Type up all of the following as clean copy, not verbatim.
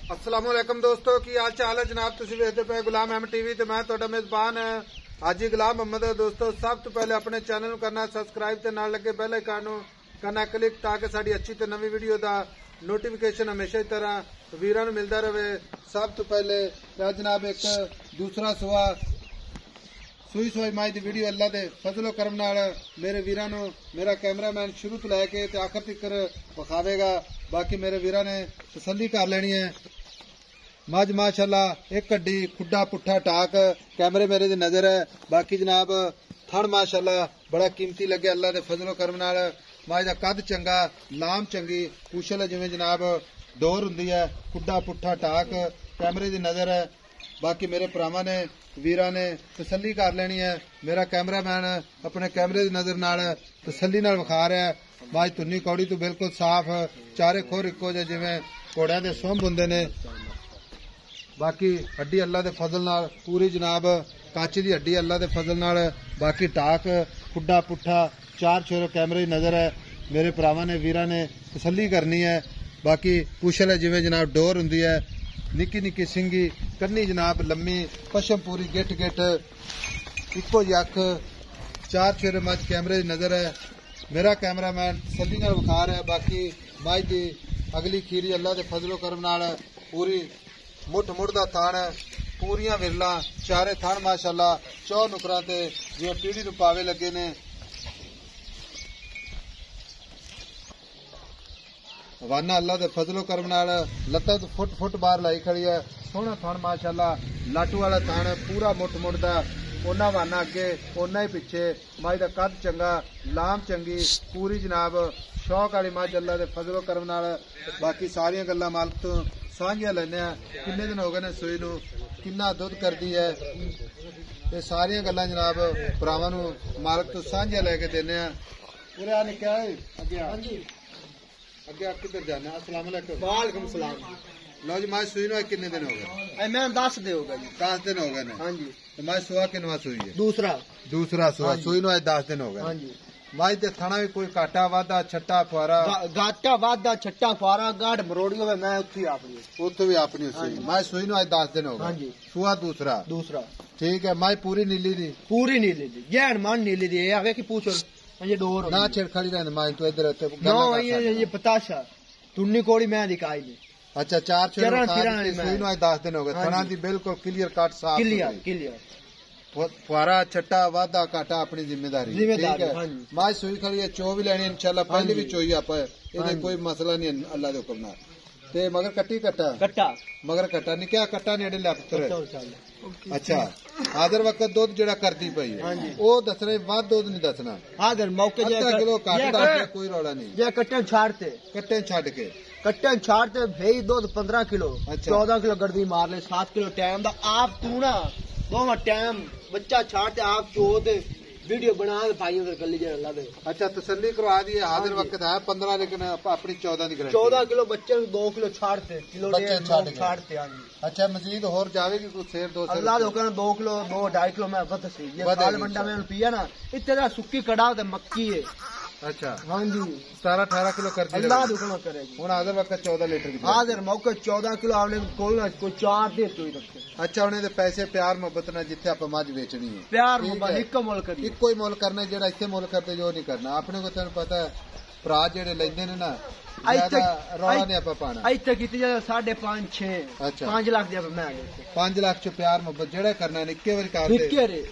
अस्सलाम वालेकुम दोस्तों की हाल चाल है जनाब। तुम वेखते पे गुलाम अहमद टीवी ते मैं तुहाडा मेजबान हाजी गुलाम अहमद है। दोस्तों सब तो पहले अपने चैनल को करना सब्सक्राइब ते नाल लगे बेल आइकन करना क्लिक ताकि साडी अच्छी ते नवी वीडियो दा नोटिफिकेशन हमेशा की तरह वीरां नूं मिलदा रहे। सब तो पहले जनाब एक दूसरा सुआ सूई सोई माई की वीडियो अल्लाह के फजलो करम नाल मेरे वीरां नूं मेरा कैमरामैन शुरू तो लैके आखिर तक विखावेगा। बाकी मेरे वीरां ने तसल्ली कर लेनी है। मज माशाअल्लाह एक कड्डी खुड्डा पुट्ठा टाक कैमरे मेरे दी नजर है। बाकी जनाब थण माशाअल्लाह बड़ा कीमती लगे अल्लाह के फजलो करम नाल। मज दा कद चंगा लाम चंगी कुशल है जिवें जनाब डोर हुंदी है। खुड्डा पुट्ठा टाक कैमरे दी नजर है। बाकी मेरे भरावां ने वीरां ने तसल्ली कर लेनी है। मेरा कैमरामैन अपने कैमरे की नजर नाल तसल्ली नाल विखा रहा है। मज तुन्नी कौड़ी तो बिल्कुल साफ चारे खोर इको जे जिवें घोड़ियां दे सुंभ हुंदे ने। बाकी हड्डी अल्लाह के फजल नाल पूरी जनाब काची की हड्डी अल्लाह के फजल नाल। बाकी टाक खुड्डा पुट्ठा चार छोरे कैमरे की नजर है। मेरे भरावां ने वीरां ने तसल्ली करनी है। बाकी कुशल है जिवें जनाब डोर हुंदी है। निक्की निक्की सिंगी कन्नी जनाब लम्मी पशम पूरी गिट गिट इको यख चार छोरे मज कैमरे की नजर है। मेरा कैमरामैन तसल्ली नाल विखा रहा है। बाकी मज की अगली खीरी अल्लाह के फजलो करम नाल पूरी मुठ मुड़दा थान पूरियां विरला चारे थान माशाअल्लाह चौ नुकरां ते जिवें पीढ़ी नूं पावे लगे ने। वाना अल्लाह के फजलो करम नाल लत्तां तो फुट फुट बाहर लाई खड़ी है। सोहना थान माशाअल्लाह लाटू वाला थान पूरा मुठ मुड़दा ओना वाना अगे ओना ही पिछे। मज दा कद चंगा लाम चंगी पूरी जनाब शौक वाली मज अल्लाह के फजलो करम नाल। बाकी सारियां गल्लां मालक तो सांझियां लैने किन्ने दिन हो गए ने सूई नूं किन्ना दुध करदी है ते सारियां गल्लां जनाब भरावां नूं मालक तो सांझियां लैके देने पूरे आ निक्का अगे आ अगे आप किधर जाना। अस्सलाम वालेकुम। वालेकुम सलाम। लो जी मां सूई नूं किन्ने दिन हो गए? मैं 10 दिन हो गए जी। 10 दिन हो गए ने। हां जी। तो मां सुआ किनवा सूई है? दूसरा सुआ सूई नूं 10 दिन हो गए। हां जी। माई दे थाना भी कोई काटा वादा छट्टा फुआरा गाटा वादा छट्टा फुआरा गाढ़ मरोड़ी होवे मैं उत्थे भी अपनी सूई माई सूई नूं 10 दिन हो गए। हां जी। सुआ दूसरा ठीक है। माई पूरी नीली दी जैन मान नीली दी आवे की पूछो ये डोर ना छेड़खाड़ी रहने माई तो इधर नो ये पताशा तुन्नी कोड़ी मैं दिखाई नहीं। अच्छा चार सूई नूं 10 दिन हो गए। थाना दी बिल्कुल क्लियर कट साफ क्लियर फुआरा छट्टा वादा काटा अपनी जिम्मेदारी ठीक है। मां सूई खड़ी है चो भी लेनी इंशाल्लाह पहले भी चोई आप कोई मसला नहीं अल्लाह के हुक्म नाल। ते मगर कट्टी कट्टा मगर कट्टा नहीं क्या कट्टा नेड़े लै पुत्र। अच्छा हाजर वक्त दुध जेड़ा करदी पई ओ दसना वध दुध नहीं दसना हाजर मौके किलो कट दस कोई रौला नहीं जे कट्टे छाड़ते भाई दुध 15 किलो 14 किलो गर्दी मार ले 7 किलो टाइम दा आप तू ना दोवा टाइम बच्चा छाड़ते आप चोद वीडियो बना भाई उधर गली जे अल्लाह दे। अच्छा तसल्ली करवा दी हाजिर वक्त है 15 लेकिन अपनी 14 की 14 किलो बच्चे 2 किलो छाड़ते किलो छाड़ते। हां जी। अच्छा मजीद और जावेगी कुछ शेर 2 अल्लाह दे हुक्म 2 किलो 2.5 किलो मैं वक्त सी ये काल बंडा में पिया ना इतना सुक्की कड़ा ते मक्की है। अच्छा हां जी 17-18 किलो कर दी अल्लाह हुक्म करेगी। हुन हाजिर वक्त 14 लीटर की हाजिर मौके 14 किलो आपने कोई 4 दे तो रखे। अच्छा उन्हें दे पैसे प्यार मोहब्बत ना जिथे आप मज बेचनी है प्यार मोहब्बत एक मुल करनी कोई मुल करना जेड़ा इत्थे मुल करते जो नहीं करना अपने को तेन पता है भरा जेड़े लेंदे ने ना रौला नहीं आप पाना इत्थे कीती जाए 5.5-6 5 लाख दी मैं 5 लाख च प्यार मोहब्बत जेड़ा करना है इक्के बार कर दे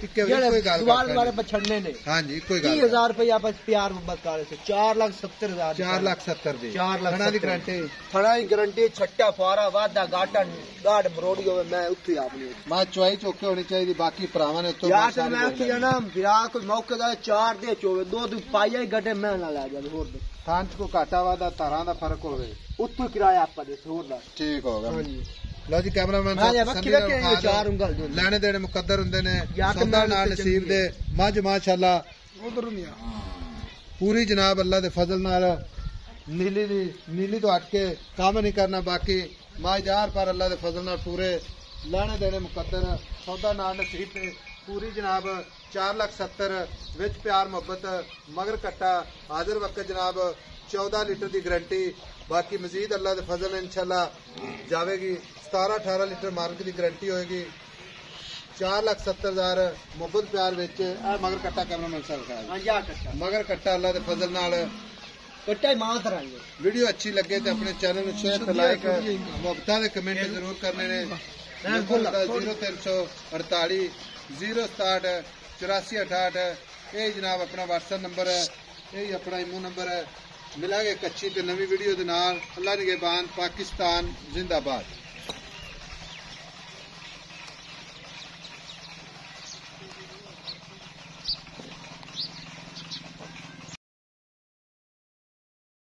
इक्के बार कोई गल सवाल वाले पछड़ने ने। हां जी कोई गल 30000 रुपया आप प्यार मोहब्बत कर से 4,70,000 4,70,000 दे 4 लाख खड़ा की गारंटी छट्टा फुआरा वादा गाटा गाड़ मरोड़ी होवे मैं उत्थे आपनी मां चोई चोके होनी चाहिए। बाकी भरावां ने तो यार मैं उत्थे जाना विरा कोई मौके दा 4 दे चोवे 2 पाइया ही गड्डे मैं ना ले जावे होर थान को काटा वादा तारा दा फर्क होवे उत्थे किराया आपा दे होर दा ठीक होगा। हां जी। लो जी कैमरामैन लेने देने मुकद्दर हुंदे ने सौदा नाल नसीब दे मज माशाअल्लाह उधर नहीं पूरी जनाब अल्लाह दे फजल नाल नीली तो हट के काम नहीं करना। बाकी माजार पर अल्लाह दे फजल नाल पूरे लेने देने मुकद्दर सौदा नाल नसीब दे पूरी जनाब 4,70,000 विच प्यार मोहब्बत मगर कट्टा हाजिर वक्त जनाब 14 लीटर की गारंटी बाकी मजीद अल्लाह के फजल इंशाल्लाह जाएगी। 17-18 लीटर मालिक की गारंटी होएगी। 4,70,000 मुहब्बत प्यार विच मगर कट्टा करना मिल सकता है। मगर कट्टा अल्लाह के फजल नाल कट्टा ही मां तरह वीडियो अच्छी लगे तो अपने चैनल में शेयर लाइक मुहब्बत के कमेंट जरूर करने ने। 0348 067 8468 ये जनाब अपना व्हाट्सएप नंबर है, यही अपना इमो नंबर है। मिलांगे एक अच्छी तो नवी वीडियो के नाल। अल्लाह निगहबान। पाकिस्तान जिंदाबाद।